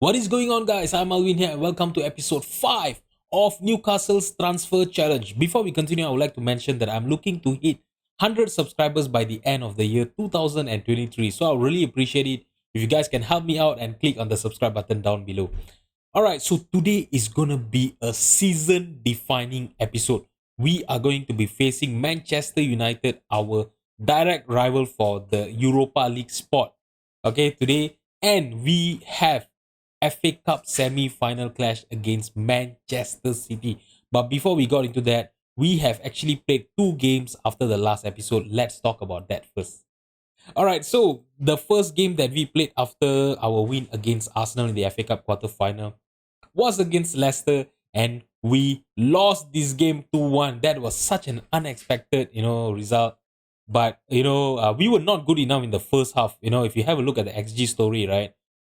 What is going on, guys? I'm Alvin here, and welcome to episode 5 of Newcastle's Transfer Challenge. Before we continue, I would like to mention that I'm looking to hit 100 subscribers by the end of the year 2023. So I really appreciate it if you guys can help me out and click on the subscribe button down below. Alright, so today is gonna be a season defining episode. We are going to be facing Manchester United, our direct rival for the Europa League spot. Okay, today, and we have FA Cup semi-final clash against Manchester City. But before we got into that, we have actually played 2 games after the last episode. Let's talk about that first. All right, so the first game that we played after our win against Arsenal in the FA Cup quarter-final was against Leicester, and we lost this game 2-1. That was such an unexpected, result. But we were not good enough in the first half. If you have a look at the XG story, right?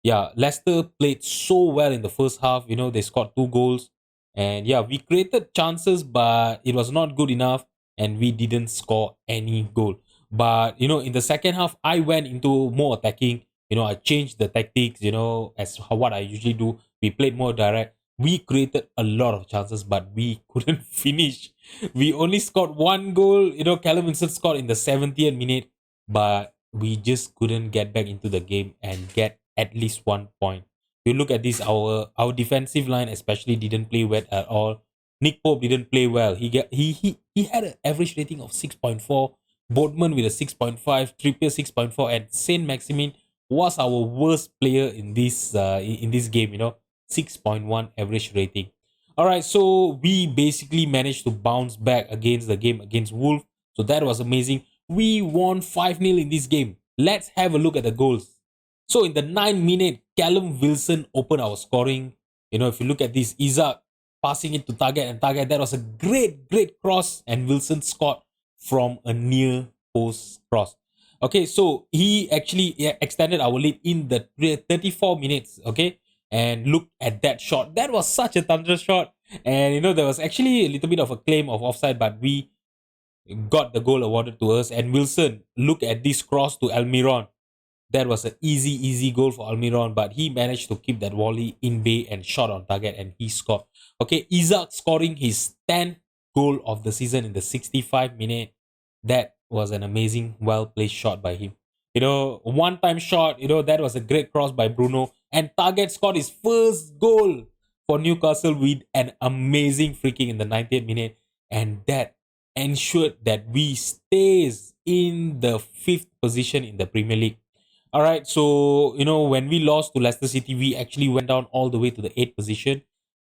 Yeah, Leicester played so well in the first half. They scored 2 goals, and yeah, we created chances, but it was not good enough, and we didn't score any goal. But in the second half, I went into more attacking. I changed the tactics. As what I usually do. We played more direct. We created a lot of chances, but we couldn't finish. We only scored 1 goal. Callum Vincent scored in the 70th minute, but we just couldn't get back into the game and get at least 1 point. If you look at this, our defensive line especially didn't play well at all. Nick Pope didn't play well. He had an average rating of 6.4. Boatman with a 6.5, Trippier 6.4, and Saint Maximin was our worst player in this game. 6.1 average rating. All right, so we basically managed to bounce back against the game against Wolf. So that was amazing. We won 5-0 in this game. Let's have a look at the goals. So in the 9th minute, Callum Wilson opened our scoring. If you look at this, Isaac passing it to Target, and Target, that was a great cross, and Wilson scored from a near post cross. Okay, so he actually extended our lead in the 34 minutes. Okay, and look at that shot. That was such a thunderous shot. And there was actually a little bit of a claim of offside, but we got the goal awarded to us. And Wilson, look at this cross to Almiron. That was an easy goal for Almiron, but he managed to keep that volley in bay and shot on target, and he scored. Okay, Isaac scoring his 10th goal of the season in the 65 minute. That was an amazing, well placed shot by him. One time shot, that was a great cross by Bruno. And Target scored his first goal for Newcastle with an amazing free kick in the 90th minute. And that ensured that we stays in the 5th position in the Premier League. All right, so when we lost to Leicester City, we actually went down all the way to the 8th position.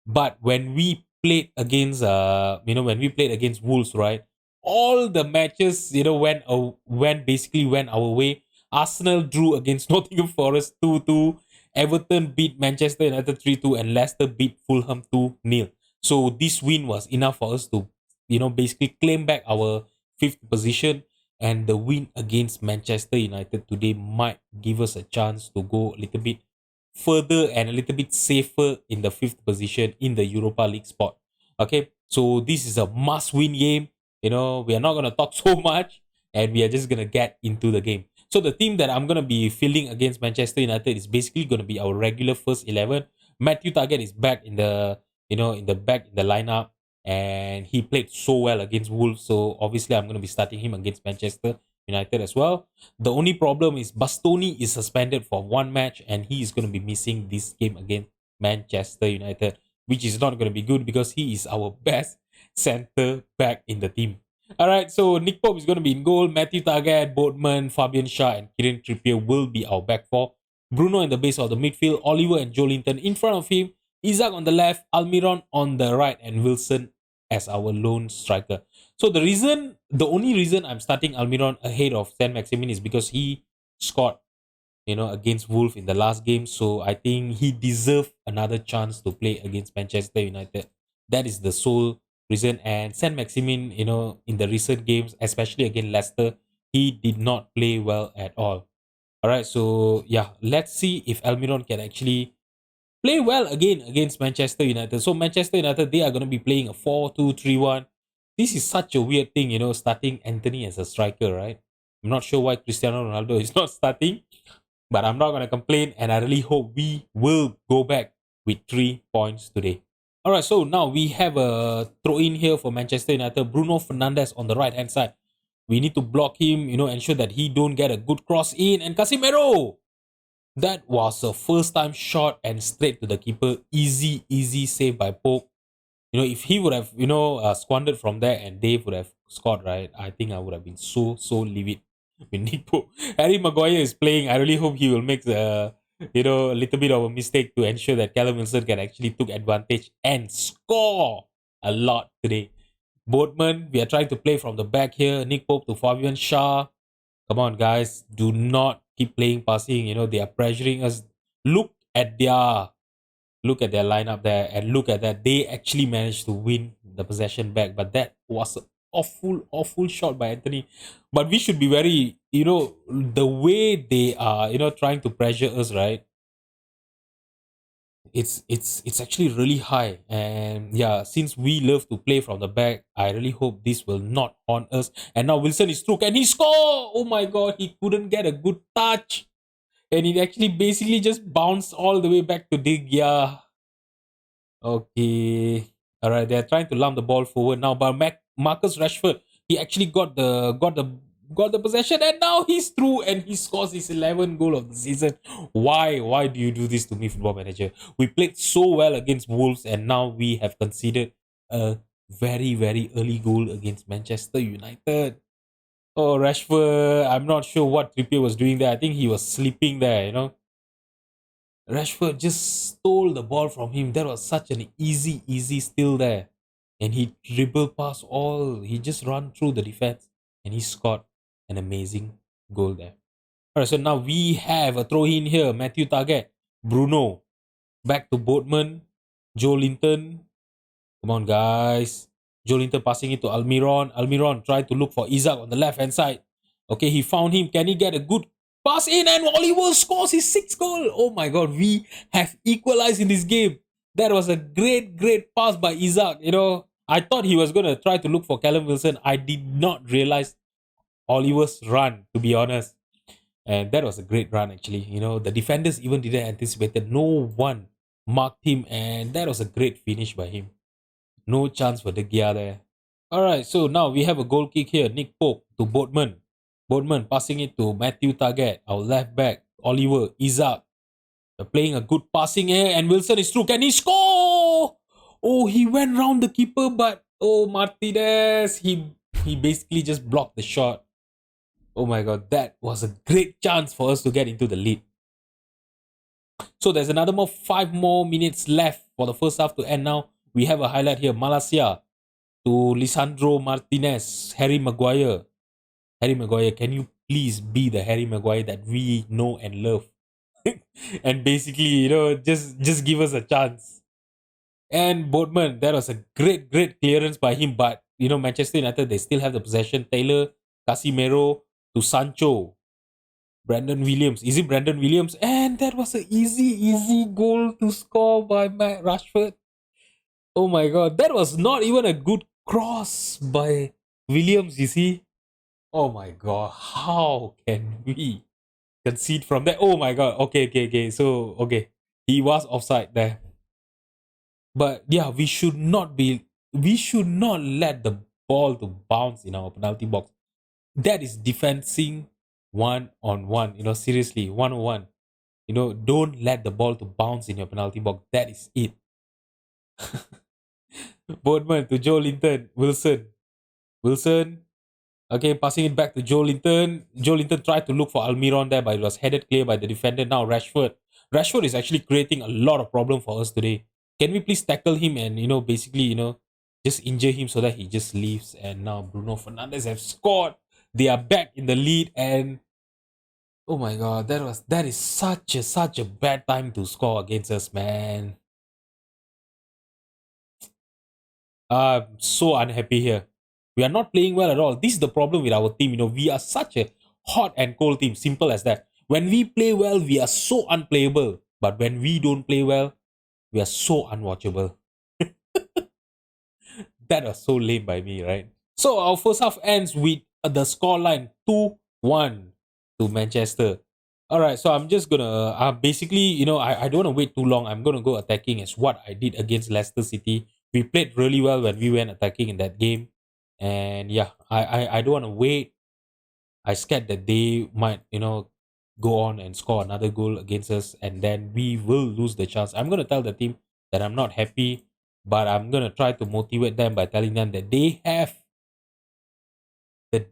But when we played against Wolves, right, all the matches went our way. Arsenal drew against Nottingham Forest 2-2. Everton beat Manchester United 3-2, and Leicester beat Fulham 2-0. So this win was enough for us to basically claim back our 5th position, and the win against Manchester United today might give us a chance to go a little bit further and a little bit safer in the 5th position in the Europa League spot. Okay, so this is a must-win game. We are not going to talk so much, and we are just going to get into the game. So the team that I'm going to be fielding against Manchester United is basically going to be our regular first 11. Matthew Target is back in the lineup, and he played so well against Wolves. So obviously I'm going to be starting him against Manchester United as well. The only problem is Bastoni is suspended for 1 match, and he is going to be missing this game against Manchester United, which is not going to be good because he is our best center back in the team. All right, so Nick Pope is going to be in goal. Matthew Target, Boatman, Fabian Shah, and Kieran Trippier will be our back four. Bruno in the base of the midfield, Oliver and Joelinton in front of him, Isaac on the left, Almiron on the right, and Wilson as our lone striker. So the only reason I'm starting Almiron ahead of Saint Maximin is because he scored, against Wolf in the last game. So I think he deserved another chance to play against Manchester United. That is the sole reason. And Saint Maximin, in the recent games, especially against Leicester, he did not play well at all. All right, so yeah, let's see if Almiron can actually play well again against Manchester United. So Manchester United, they are going to be playing a 4-2-3-1. This is such a weird thing, starting Anthony as a striker, right? I'm not sure why Cristiano Ronaldo is not starting. But I'm not going to complain, and I really hope we will go back with 3 points today. All right, so now we have a throw in here for Manchester United. Bruno Fernandes on the right hand side. We need to block him, ensure that he don't get a good cross in. And Casemiro, that was a first time shot and straight to the keeper. Easy, easy save by Pope. If he would have, squandered from there and Dave would have scored, right? I think I would have been so livid with Nick Pope. Harry Maguire is playing. I really hope he will make a little bit of a mistake to ensure that Callum Wilson can actually took advantage and score a lot today. Boatman, we are trying to play from the back here. Nick Pope to Fabian Shah. Come on, guys. Do not keep playing passing. They are pressuring us. Look at their lineup there and look at that. They actually managed to win the possession back, but that was an awful shot by Anthony. But we should be very, the way they are, trying to pressure us, right? It's actually really high. And yeah, since we love to play from the back, I really hope this will not haunt us. And now Wilson is through. Can he score? Oh my god, he couldn't get a good touch. And it actually basically just bounced all the way back to Dig. Yeah. Okay. All right. They're trying to lump the ball forward now, but Marcus Rashford, he actually got the possession, and now he's through and he scores his 11th goal of the season. Why? Why do you do this to me, Football Manager? We played so well against Wolves, and now we have conceded a very early goal against Manchester United. Oh, Rashford, I'm not sure what Trippier was doing there. I think he was sleeping there. Rashford just stole the ball from him. That was such an easy steal there. And he dribbled past all. He just ran through the defense and he scored an amazing goal there. Alright, so now we have a throw in here. Matthew Target, Bruno, back to Boatman, Joe Linton. Come on, guys. Joe Linton passing it to Almiron. Almiron tried to look for Isaac on the left hand side. Okay, he found him. Can he get a good pass in? And Oliver scores his sixth goal. Oh my god, we have equalized in this game. That was a great pass by Isaac. I thought he was going to try to look for Callum Wilson. I did not realize Oliver's run, to be honest. And that was a great run, actually. The defenders even didn't anticipate that. No one marked him, and that was a great finish by him. No chance for De Gea there. Alright, so now we have a goal kick here. Nick Pope to Boatman. Boatman passing it to Matthew Target, our left back. Oliver, Isaac. They're playing a good passing here, and Wilson is through. Can he score? Oh, he went round the keeper, but Martinez, he basically just blocked the shot. Oh my god, that was a great chance for us to get into the lead. So there's another 5 more minutes left for the first half to end now. We have a highlight here. Malacia to Lisandro Martinez. Harry Maguire. Harry Maguire, can you please be the Harry Maguire that we know and love? And basically, just give us a chance. And Boatman, that was a great clearance by him. But, Manchester United, they still have the possession. Taylor, Casemiro to Sancho. Brandon Williams. Is it Brandon Williams? And that was an easy goal to score by Matt Rashford. Oh my god, that was not even a good cross by Williams, you see. Oh my god, how can we concede from that? Oh my god, okay. So, okay, he was offside there. But yeah, we should not let the ball to bounce in our penalty box. That is defending one on one, seriously, 1-on-1. Don't let the ball to bounce in your penalty box. That is it. Boatman to Joe Linton. Wilson. Okay, passing it back to Joe Linton. Joe Linton tried to look for Almiron there, but it was headed clear by the defender. Now Rashford. Rashford is actually creating a lot of problem for us today. Can we please tackle him and, basically, just injure him so that he just leaves? And now Bruno Fernandes have scored. They are back in the lead, and oh my god, that is such a bad time to score against us, man. I'm so unhappy here. We are not playing well at all. This is the problem with our team. We are such a hot and cold team. Simple as that. When we play well, we are so unplayable. But when we don't play well, we are so unwatchable. That was so lame by me, right? So our first half ends with the scoreline 2-1 to Manchester. All right, so I'm just gonna basically, I don't want to wait too long. I'm gonna go attacking as what I did against Leicester City. We played really well when we went attacking in that game, and yeah, I don't want to wait. I scared that they might, go on and score another goal against us, and then we will lose the chance. I'm gonna tell the team that I'm not happy, but I'm gonna try to motivate them by telling them that they have the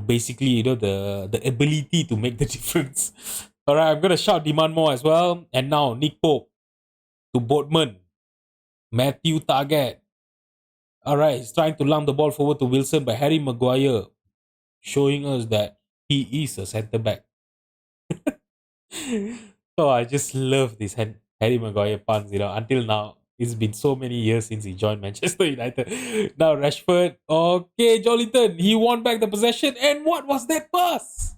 basically, the ability to make the difference. All right, I'm gonna shout demand more as well. And now Nick Pope to Boatman, Matthew Target. All right, he's trying to lump the ball forward to Wilson, by Harry Maguire showing us that he is a centre back. Oh, I just love this Harry Maguire puns. Until now, it's been so many years since he joined Manchester United. Now Rashford, okay, Jolinton, he won back the possession, and what was that pass?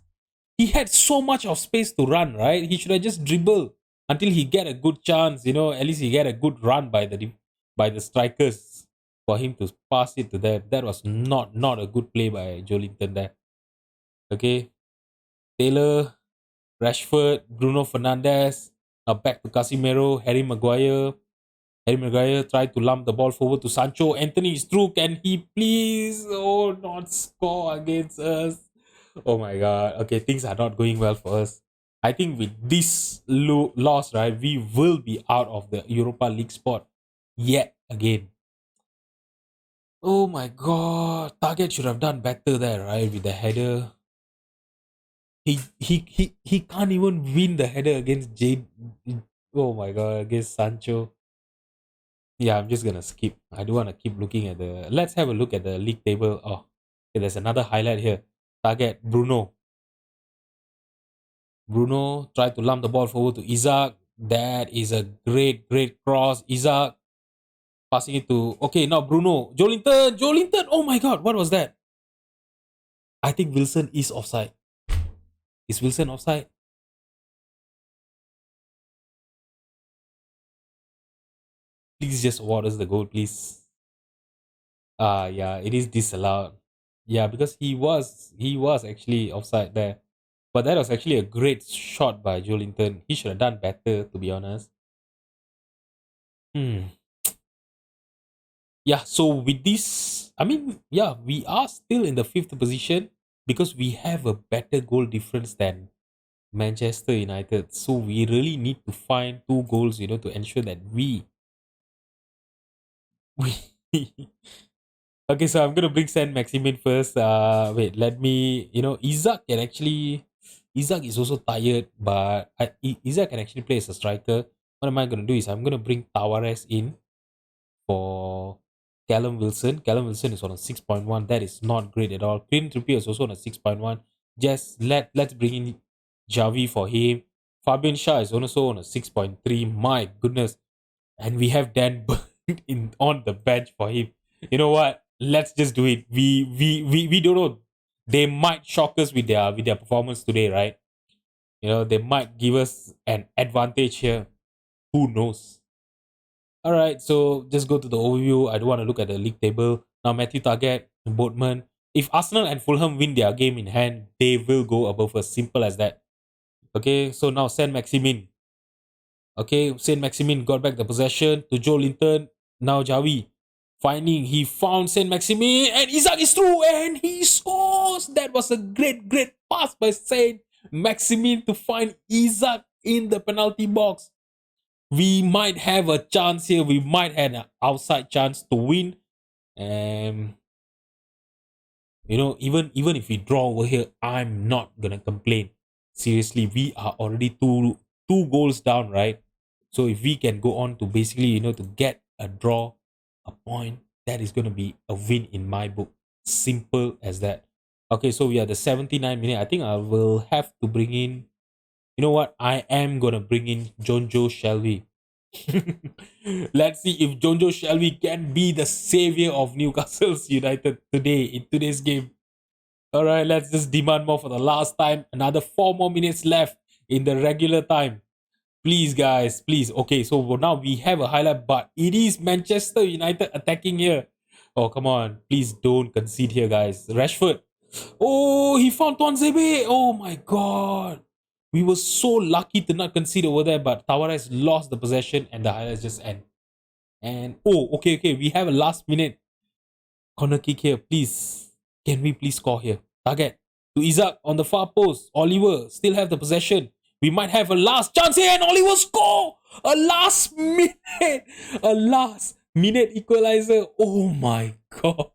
He had so much of space to run, right? He should have just dribbled until he get a good chance. At least he get a good run by the strikers for him to pass it to them. That was not a good play by Jolinton there. Okay, Taylor, Rashford, Bruno Fernandes, back to Casemiro, Harry Maguire. Harry Maguire tried to lump the ball forward to Sancho. Anthony is through. Can he please, not score against us? Oh my god. Okay, things are not going well for us. I think with this loss, right, we will be out of the Europa League spot yet again. Oh my god. Target should have done better there, right, with the header. He can't even win the header against Jade. Oh my god, against Sancho. Yeah, I'm just gonna skip. I don't wanna keep looking at the. Let's have a look at the league table. Oh, okay, there's another highlight here. Target Bruno. Bruno tried to lump the ball forward to Isaac. That is a great cross. Isaac passing it to. Okay, now Bruno. Jolinton. Jolinton. Oh my god, what was that? I think Wilson is offside. Is Wilson offside? Please just award us the goal, please. Yeah, it is disallowed. Yeah, because he was actually offside there. But that was actually a great shot by Jolinton. He should have done better, to be honest. Hmm. Yeah, so with this, I mean, yeah, we are still in the fifth position because we have a better goal difference than Manchester United. So we really need to find two goals, to ensure that we okay, so I'm gonna bring San Maximin first. Wait, let me. Isaac can actually. Isaac is also tired, but Isaac can actually play as a striker. What am I gonna do is I'm gonna bring Tavares in for Callum Wilson. Callum Wilson is on a 6.1. That is not great at all. Clean Trippier is also on a 6.1. Just let's bring in Javi for him. Fabian Shah is also on a 6.3. My goodness, and we have Dan Burn in on the bench for him. You know what? Let's just do it. We don't know. They might shock us with their performance today, right? They might give us an advantage here. Who knows? All right, so just go to the overview. I don't want to look at the league table now. Matthew Target, Boatman. If Arsenal and Fulham win their game in hand, they will go above us. Simple as that. Okay, so now Saint Maximin. Okay, Saint Maximin got back the possession to Joe Linton. Now Javi he found Saint Maximin, and Isaac is through and he scores. That was a great pass by Saint Maximin to find Isaac in the penalty box. We might have a chance here. We might have an outside chance to win. And even if we draw over here, I'm not gonna complain. Seriously, we are already two goals down, right? So if we can go on to basically, to get a draw, a point, that is gonna be a win in my book. Simple as that. Okay, so we are the 79 minute. I think I will have to bring in. You know what? I am gonna bring in Jonjo Shelby. Let's see if Jonjo Shelby can be the savior of Newcastle's United today in today's game. All right, let's just demand more for the last time. Another 4 more minutes left in the regular time. Please, guys, please. Okay, so now we have a highlight, but it is Manchester United attacking here. Oh, come on. Please don't concede here, guys. Rashford. Oh, he found Tuanzebe. Oh, my God. We were so lucky to not concede over there, but Tavares lost the possession and the highlights just end. And oh, okay, we have a last minute corner kick here. Please, can we please score here? Target to Isaac on the far post. Oliver still have the possession. We might have a last chance here, and Oliver score a last minute, a last minute equalizer. Oh my god!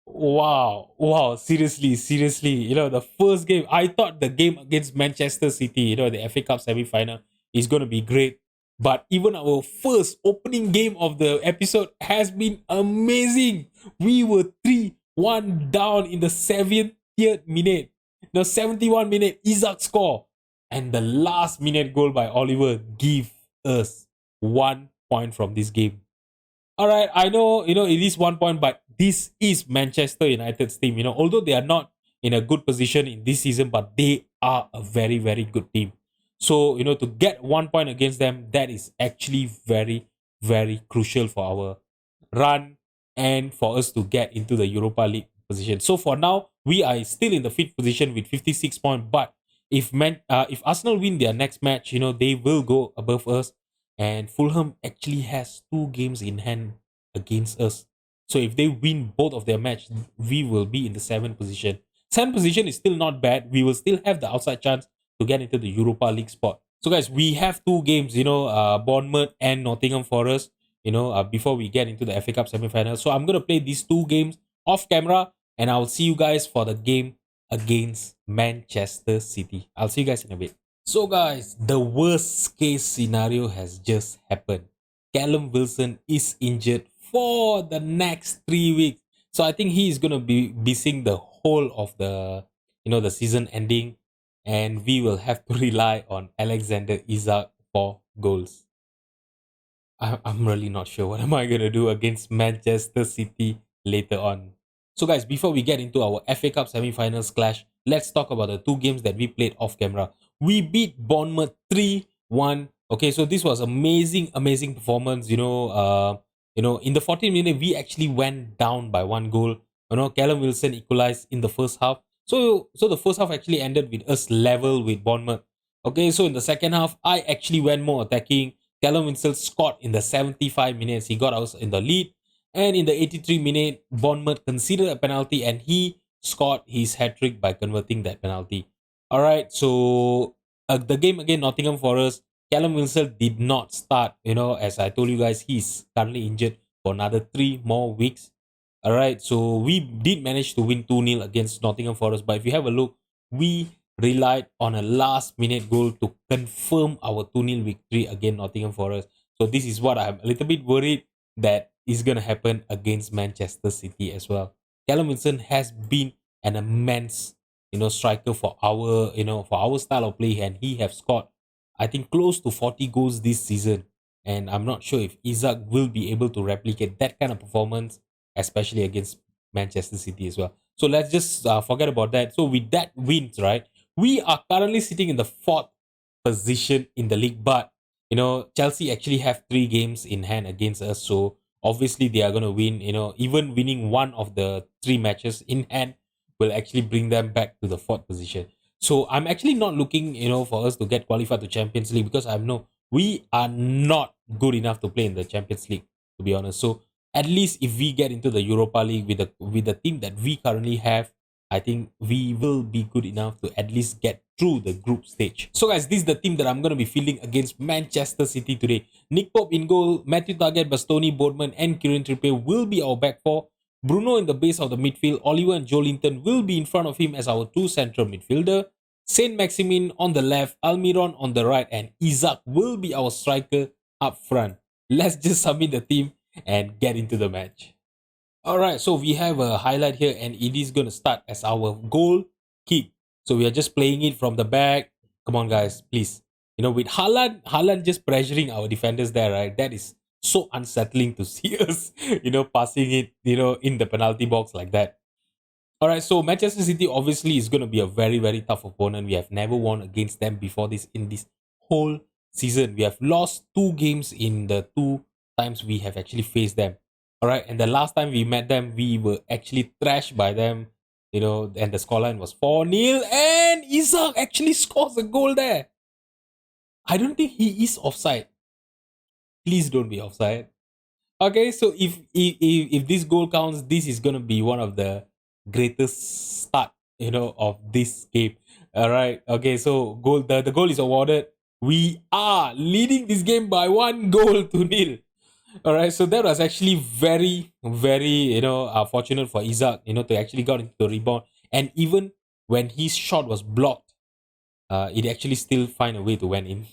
Wow, seriously. The first game, I thought the game against Manchester City, the FA Cup semi final, is going to be great. But even our first opening game of the episode has been amazing. We were 3-1 down in the 70th minute. The 71 minute, Isaac score. And the last minute goal by Oliver give us 1 point from this game. All right, I know, it is 1 point, but this is Manchester United's team. Although they are not in a good position in this season, but they are a very, very good team. So, to get 1 point against them, that is actually very, very crucial for our run and for us to get into the Europa League position. So for now, we are still in the fifth position with 56 points. But if Arsenal win their next match, they will go above us. And Fulham actually has 2 games in hand against us. So if they win both of their match, we will be in the seventh position. Seventh position is still not bad. We will still have the outside chance to get into the Europa League spot. So guys, we have 2 games, Bournemouth and Nottingham Forest, before we get into the FA Cup semi-final. So I'm going to play these 2 games off camera, and I'll see you guys for the game against Manchester City. I'll see you guys in a bit. So guys, the worst case scenario has just happened. Callum Wilson is injured for the next 3 weeks. So I think he is going to be missing the whole of the season ending, and we will have to rely on Alexander Isak for goals. I'm really not sure what am I going to do against Manchester City later on. So guys, before we get into our FA Cup semi-finals clash, let's talk about the 2 games that we played off camera. We beat Bournemouth 3-1. Okay, so this was amazing performance. In the 14th minute, we actually went down by 1 goal. Callum Wilson equalized in the first half. So the first half actually ended with us level with Bournemouth. Okay, so in the second half, I actually went more attacking. Callum Wilson scored in the 75 minutes. He got us in the lead. And in the 83 minute, Bournemouth conceded a penalty and he scored his hat-trick by converting that penalty. Alright, so the game against Nottingham Forest, Callum Wilson did not start. As I told you guys, he's currently injured for another 3 more weeks. Alright, so we did manage to win 2-0 against Nottingham Forest. But if you have a look, we relied on a last minute goal to confirm our 2-0 victory against Nottingham Forest. So this is what I'm a little bit worried that is going to happen against Manchester City as well. Callum Wilson has been an immense, striker for our style of play, and he have scored, I think, close to 40 goals this season. And I'm not sure if Isaac will be able to replicate that kind of performance, especially against Manchester City as well. So let's just forget about that. So with that wins, right, we are currently sitting in the 4th position in the league, but Chelsea actually have 3 games in hand against us. So obviously they are going to win. Even winning one of the 3 matches in hand will actually bring them back to the 4th position. So I'm actually not looking, for us to get qualified to Champions League, because I know we are not good enough to play in the Champions League, to be honest. So at least if we get into the Europa League with the team that we currently have, I think we will be good enough to at least get through the group stage. So guys, this is the team that I'm going to be fielding against Manchester City today. Nick Pope in goal, Matthew Target, Bastoni, Boardman and Kieran Trippier will be our back four. Bruno in the base of the midfield, Oliver and Joe Linton will be in front of him as our 2 central midfielder. Saint Maximin on the left, Almiron on the right, and Isaac will be our striker up front. Let's just submit the team and get into the match. Alright, so we have a highlight here, and it is going to start as our goal kick. So we are just playing it from the back. Come on guys, please. With Haaland just pressuring our defenders there, right? That is so unsettling to see us, passing it, in the penalty box like that. Alright, so Manchester City obviously is going to be a very, very tough opponent. We have never won against them before this in this whole season. We have lost 2 games in the 2 times we have actually faced them. Alright, and the last time we met them, we were actually thrashed by them and the scoreline was 4-0, and Isaac actually scores a goal there. I don't think he is offside. Please don't be offside. Okay, so if this goal counts, this is gonna be one of the greatest start, of this game. All right. Okay, so the goal is awarded. We are leading this game by 1 goal to 0. All right, so that was actually very, very, fortunate for Isaac, to actually got into the rebound, and even when his shot was blocked, it actually still find a way to went in.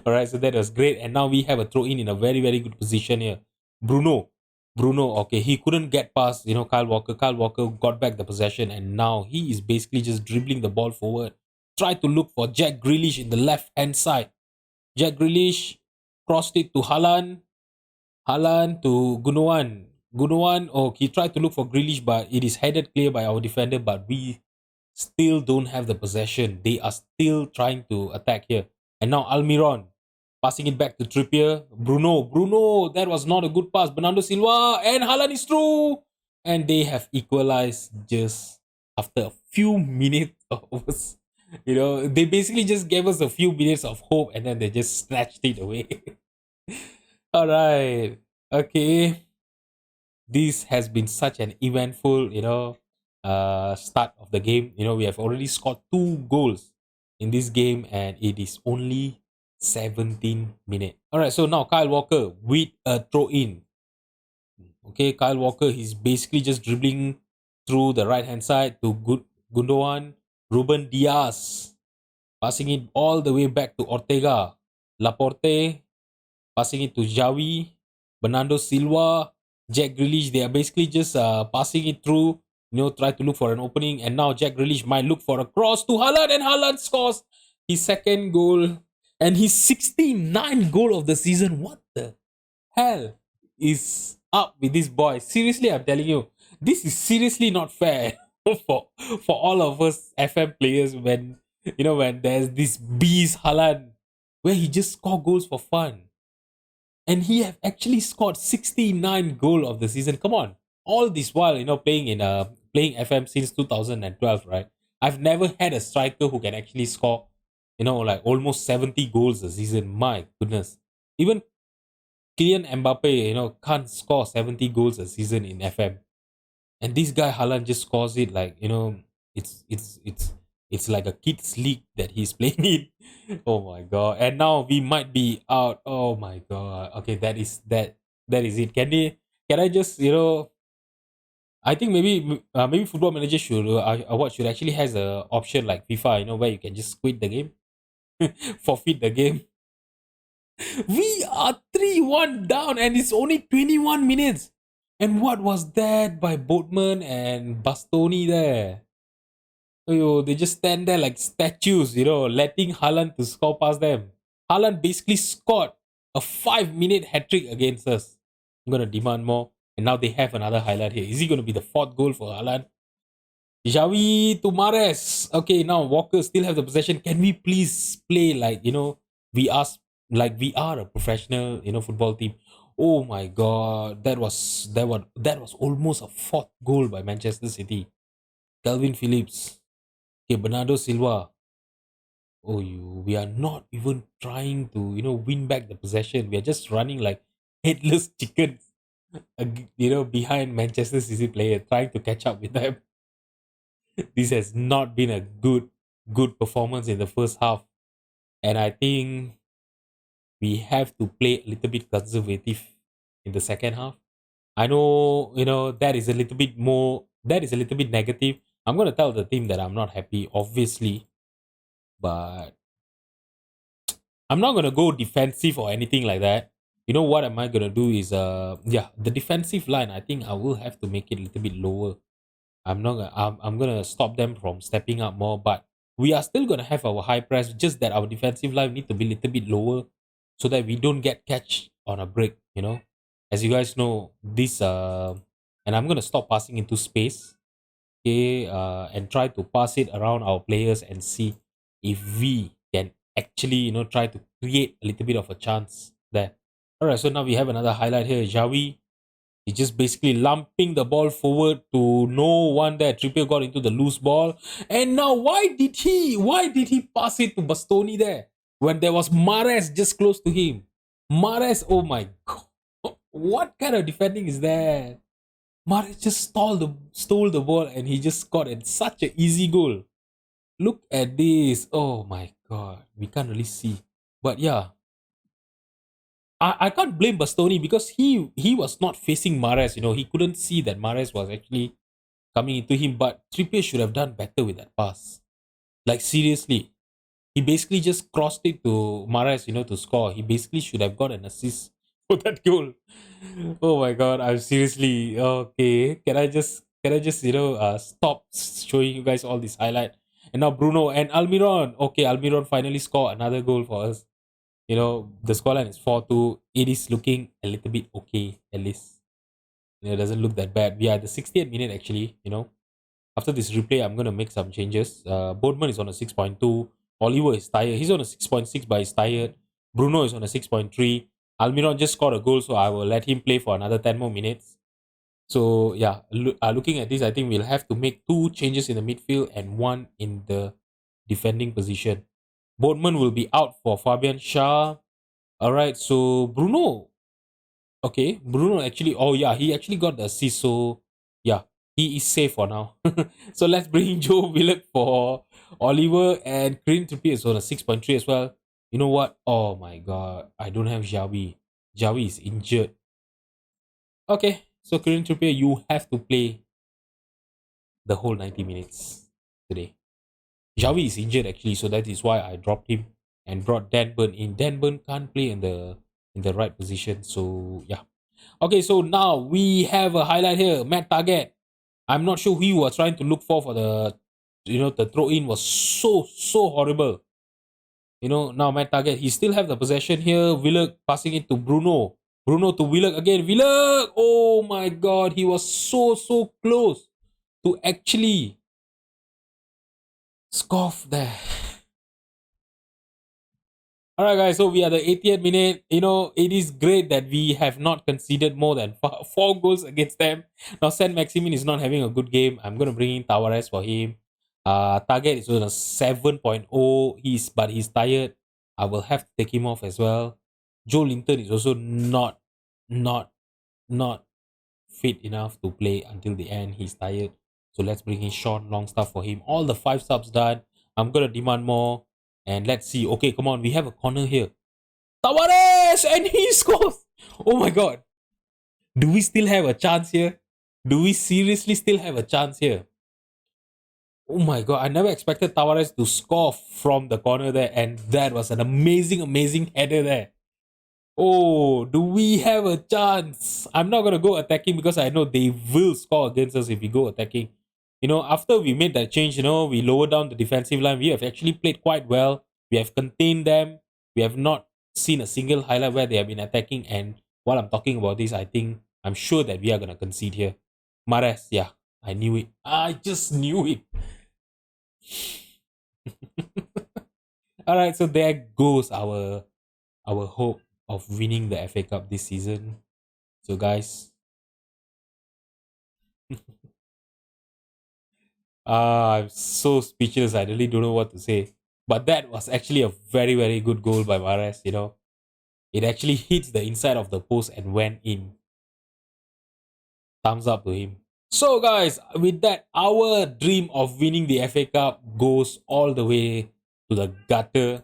All right, so that was great, and now we have a throw in a very, very good position here. Bruno, Bruno, okay, he couldn't get past, Kyle Walker. Kyle Walker got back the possession, and now he is basically just dribbling the ball forward. Try to look for Jack Grealish in the left hand side. Jack Grealish crossed it to Haaland. Haaland to Gunawan. Gunawan, oh, he tried to look for Grealish, but it is headed clear by our defender. But we still don't have the possession. They are still trying to attack here. And now Almiron passing it back to Trippier. Bruno, that was not a good pass. Bernardo Silva and Haaland is through. And they have equalized just after a few minutes of us. They basically just gave us a few minutes of hope and then they just snatched it away. All right. Okay. This has been such an eventful, start of the game. We have already scored 2 goals in this game and it is only 17 minutes. All right. So now Kyle Walker with a throw in. Okay. Kyle Walker, he's basically just dribbling through the right hand side to Gundogan. Ruben Diaz passing it all the way back to Ortega. Laporte passing it to Javi, Bernardo Silva, Jack Grealish. They are basically just passing it through, try to look for an opening. And now Jack Grealish might look for a cross to Haaland, and Haaland scores his second goal and his 69th goal of the season. What the hell is up with this boy? Seriously, I'm telling you, this is seriously not fair for all of us FM players when there's this beast Haaland where he just score goals for fun. And he have actually scored 69 goal of the season. Come on. All this while, playing FM since 2012, right? I've never had a striker who can actually score, like almost 70 goals a season. My goodness. Even Kylian Mbappe, can't score 70 goals a season in FM. And this guy Haaland just scores it like, it's like a kids league that he's playing in. Oh my god! And now we might be out. Oh my god! Okay, that is it. Can I just I think maybe Football Manager should what should actually has a option like FIFA, where you can just quit the game, forfeit the game. We are 3-1 down, and it's only 21 minutes. And what was that by Boatman and Bastoni there? They just stand there like statues, letting Haaland to score past them. Haaland basically scored a 5-minute hat trick against us. I'm gonna demand more. And now they have another highlight here. Is he gonna be the 4th goal for Haaland? Javi to Mahrez. Okay, now Walker still have the possession. Can we please play like we are we are a professional football team? Oh my god, that was almost a 4th goal by Manchester City. Calvin Phillips. Okay, Bernardo Silva. Oh, we are not even trying to, win back the possession. We are just running like headless chickens, behind Manchester City player, trying to catch up with them. This has not been a good performance in the first half. And I think we have to play a little bit conservative in the second half. I know, that is a little bit negative. I'm going to tell the team that I'm not happy, obviously, but I'm not going to go defensive or anything like that. What am I going to do is, the defensive line, I think I will have to make it a little bit lower. I'm going to stop them from stepping up more, but we are still going to have our high press, just that our defensive line need to be a little bit lower so that we don't get catch on a break, As you guys know, and I'm going to stop passing into space, okay, and try to pass it around our players and see if we can actually, try to create a little bit of a chance there. All right, so now we have another highlight here. Javi He just basically lumping the ball forward to no one there. Trippier got into the loose ball. And now why did he pass it to Bastoni there when there was Mahrez just close to him? Mahrez, oh my god. What kind of defending is that? Mahrez just stole the ball and he just scored at such an easy goal. Look at this. Oh my god. We can't really see. But yeah, I can't blame Bastoni because he was not facing Mahrez. He couldn't see that Mahrez was actually coming into him. But Trippier should have done better with that pass. Like seriously, he basically just crossed it to Mahrez, to score. He basically should have got an assist for that goal. Oh my god, I'm seriously okay. Can I just stop showing you guys all this highlight? And now Bruno and Almiron. Okay, Almiron finally scored another goal for us. The scoreline is 4-2. It is looking a little bit okay, at least. It doesn't look that bad. We are at the 60th minute actually. After this replay, I'm gonna make some changes. Boardman is on a 6.2. Oliver is tired. He's on a 6.6, but he's tired. Bruno is on a 6.3. Almiron just scored a goal, so I will let him play for another 10 more minutes. So yeah, looking at this, I think we'll have to make 2 changes in the midfield and 1 in the defending position. Boardman will be out for Fabian Shah. Alright, so Bruno. Okay, Bruno actually, oh yeah, he actually got the assist, so yeah, he is safe for now. So let's bring in Joe Willock for Oliver, and Green Trippier is on a 6.3 as well. You know what? Oh my god, I don't have Javi. Javi is injured. Okay, so Green Trippier, you have to play the whole 90 minutes today. Javi is injured actually, so that is why I dropped him and brought Dan Burn in. Dan Burn can't play in the right position, so yeah. Okay, so now we have a highlight here. Matt Target. I'm not sure who you were trying to look for the throw in was so horrible. Now Matt Target, he still have the possession here. Willock passing it to Bruno. Bruno to Willock again. Willock! Oh my god, he was so close to actually scoff there. Alright, guys, so we are the 80th minute. It is great that we have not conceded more than 4 goals against them. Now, Saint Maximin is not having a good game. I'm going to bring in Tavares for him. Target is on a 7.0. But he's tired. I will have to take him off as well. Joe Linton is also not not fit enough to play until the end. He's tired. So let's bring in Sean Longstaff for him. All the 5 subs done. I'm going to demand more. And let's see. Okay, come on. We have a corner here. Tavares! And he scores! Oh my god. Do we still have a chance here? Do we seriously still have a chance here? Oh my god. I never expected Tavares to score from the corner there. And that was an amazing header there. Oh, do we have a chance? I'm not going to go attacking because I know they will score against us if we go attacking. After we made that change, we lowered down the defensive line. We have actually played quite well. We have contained them. We have not seen a single highlight where they have been attacking. And while I'm talking about this, I'm sure that we are going to concede here. Mahrez, yeah, I knew it. I just knew it. All right, so there goes our hope of winning the FA Cup this season. So guys, I'm so speechless. I really don't know what to say. But that was actually a very good goal by Mahrez. It actually hits the inside of the post and went in. Thumbs up to him. So guys, with that, our dream of winning the FA Cup goes all the way to the gutter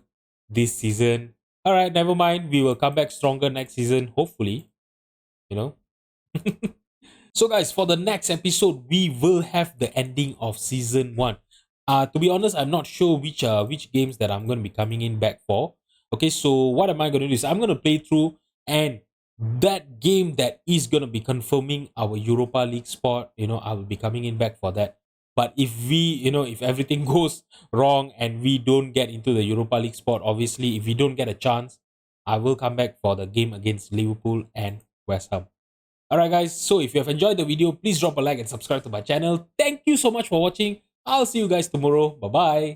this season. Alright, never mind. We will come back stronger next season, hopefully. So guys, for the next episode, we will have the ending of season 1. To be honest, I'm not sure which games that I'm going to be coming in back for. Okay, so what am I going to do is I'm going to play through, and that game that is going to be confirming our Europa League spot, I will be coming in back for that. But if if everything goes wrong and we don't get into the Europa League spot, obviously, if we don't get a chance, I will come back for the game against Liverpool and West Ham. Alright guys, so if you have enjoyed the video, please drop a like and subscribe to my channel. Thank you so much for watching. I'll see you guys tomorrow. Bye bye.